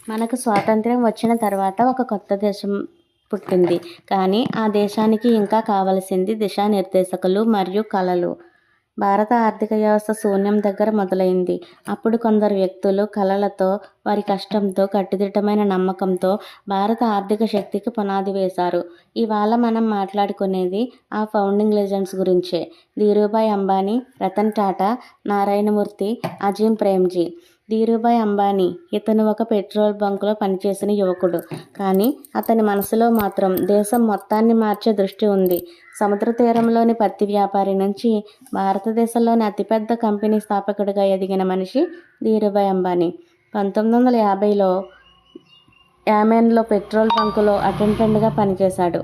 మనకు స్వాతంత్ర్యం వచ్చిన తర్వాత ఒక కొత్త దేశం పుట్టింది. కానీ ఆ దేశానికి ఇంకా కావలసింది దిశానిర్దేశకులు మరియు కళలు. భారత ఆర్థిక వ్యవస్థ శూన్యం దగ్గర మొదలైంది. అప్పుడు కొందరు వ్యక్తులు కళలతో, వారి కష్టంతో, కట్టుదిట్టమైన నమ్మకంతో భారత ఆర్థిక శక్తికి పునాది వేశారు. ఇవాళ మనం మాట్లాడుకునేది ఆ ఫౌండింగ్ లెజెండ్స్ గురించే. ధీరూభాయ్ అంబానీ, రతన్ టాటా, నారాయణమూర్తి, అజీం ప్రేమ్జీ. ధీరూభాయ్ అంబానీ ఇతను ఒక పెట్రోల్ బంకులో పనిచేసిన యువకుడు. కానీ అతని మనసులో మాత్రం దేశం మొత్తాన్ని మార్చే దృష్టి ఉంది. సముద్ర తీరంలోని పత్తి వ్యాపారి నుంచి భారతదేశంలోని అతిపెద్ద కంపెనీ స్థాపకుడిగా ఎదిగిన మనిషి ధీరూభాయ్ అంబానీ. 1950లో యామెన్లో పెట్రోల్ బంకులో అటెండెంట్గా పనిచేశాడు.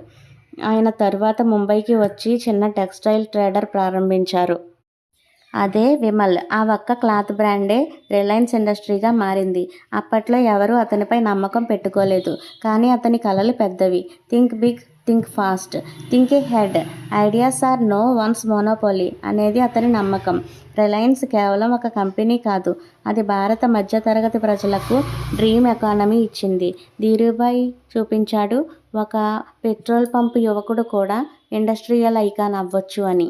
ఆయన తరువాత ముంబైకి వచ్చి చిన్న టెక్స్టైల్ ట్రేడర్ ప్రారంభించారు. అదే విమల్. ఆ ఒక్క క్లాత్ బ్రాండే రిలయన్స్ ఇండస్ట్రీగా మారింది. అప్పట్లో ఎవరూ అతనిపై నమ్మకం పెట్టుకోలేదు. కానీ అతని కలలు పెద్దవి. Think big, think fast, think ahead, ideas are no one's monopoly అనేది అతని నమ్మకం. రిలయన్స్ కేవలం ఒక కంపెనీ కాదు, అది భారత మధ్యతరగతి ప్రజలకు డ్రీమ్ ఎకానమీ ఇచ్చింది. ధీరూభాయ్ చూపించాడు, ఒక పెట్రోల్ పంప్ యువకుడు కూడా ఇండస్ట్రియల్ ఐకాన్ అవ్వచ్చు అని.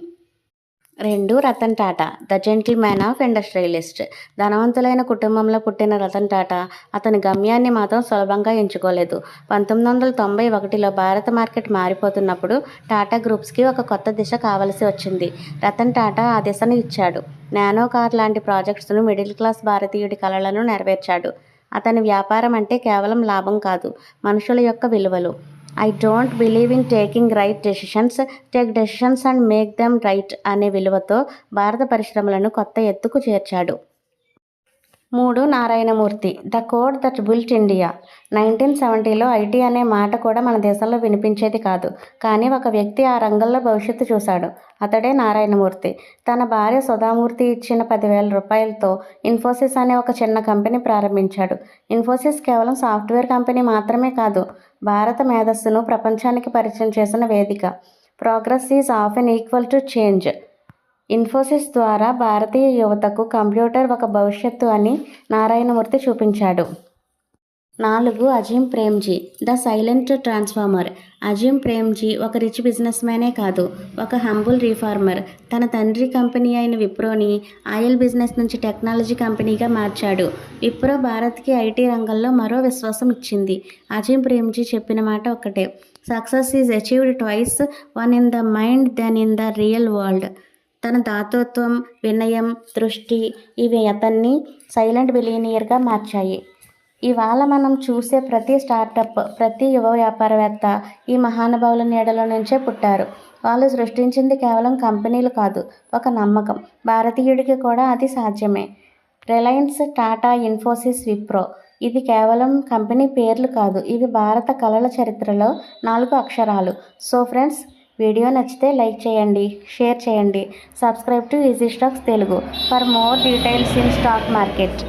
2. Ratan Tata, the gentle man of industrialist. ధనవంతులైన కుటుంబంలో పుట్టిన రతన్ టాటా అతని గమ్యాన్ని మాత్రం సులభంగా ఎంచుకోలేదు. 1991లో భారత మార్కెట్ మారిపోతున్నప్పుడు టాటా గ్రూప్స్కి ఒక కొత్త దిశ కావలసి వచ్చింది. రతన్ టాటా ఆ దిశను ఇచ్చాడు. నానో కార్ లాంటి ప్రాజెక్ట్స్ను, మిడిల్ క్లాస్ భారతీయుడి కలలను నెరవేర్చాడు. అతని వ్యాపారం అంటే కేవలం లాభం కాదు, మనుషుల యొక్క విలువలు. I don't believe in taking right decisions, take decisions and make them right అనే విలువతో భారత పరిశ్రమలను కొత్త ఎత్తుకు చేర్చాడు. 3. Narayana Murthy, the code that built India. 1970లో ఐటీ అనే మాట కూడా మన దేశంలో వినిపించేది కాదు. కానీ ఒక వ్యక్తి ఆ రంగంలో భవిష్యత్తు చూశాడు. అతడే నారాయణమూర్తి. తన భార్య సుధామూర్తి ఇచ్చిన 10,000 రూపాయలతో ఇన్ఫోసిస్ అనే ఒక చిన్న కంపెనీ ప్రారంభించాడు. ఇన్ఫోసిస్ కేవలం సాఫ్ట్వేర్ కంపెనీ మాత్రమే కాదు, భారత మేధస్సును ప్రపంచానికి పరిచయం చేసిన వేదిక. Progress is often equal to change. Infosys ద్వారా భారతీయ యువతకు కంప్యూటర్ ఒక భవిష్యత్తు అని నారాయణమూర్తి చూపించాడు. 4. Azeem Premji, the silent transformer. Azeem Premji ఒక రిచ్ బిజినెస్ మ్యానే కాదు, ఒక హంబుల్ రిఫార్మర్. తన తండ్రి కంపెనీ అయిన విప్రోని ఆయిల్ బిజినెస్ నుంచి టెక్నాలజీ కంపెనీగా మార్చాడు. విప్రో భారత్కి ఐటీ రంగంలో మరో విశ్వాసం ఇచ్చింది. అజీం ప్రేమ్జీ చెప్పిన మాట ఒక్కటే, success is achieved twice, one in the mind then in the real world. తన దాతృత్వం, వినయం, దృష్టి ఇవి అతన్ని సైలెంట్ బిలియనియర్గా మార్చాయి. ఇవాళ మనం చూసే ప్రతి స్టార్టప్, ప్రతి యువ వ్యాపారవేత్త ఈ మహానుభావుల నీడల నుంచే పుట్టారు. వాళ్ళు సృష్టించింది కేవలం కంపెనీలు కాదు, ఒక నమ్మకం. భారతీయుడికి కూడా అది సాధ్యమే. రిలయన్స్, టాటా, ఇన్ఫోసిస్, విప్రో ఇది కేవలం కంపెనీ పేర్లు కాదు, ఇవి భారత కళల చరిత్రలో 4 అక్షరాలు. సో ఫ్రెండ్స్, వీడియో నచ్చితే లైక్ చేయండి, షేర్ చేయండి. Subscribe to easy stocks Telugu for more details in stock market.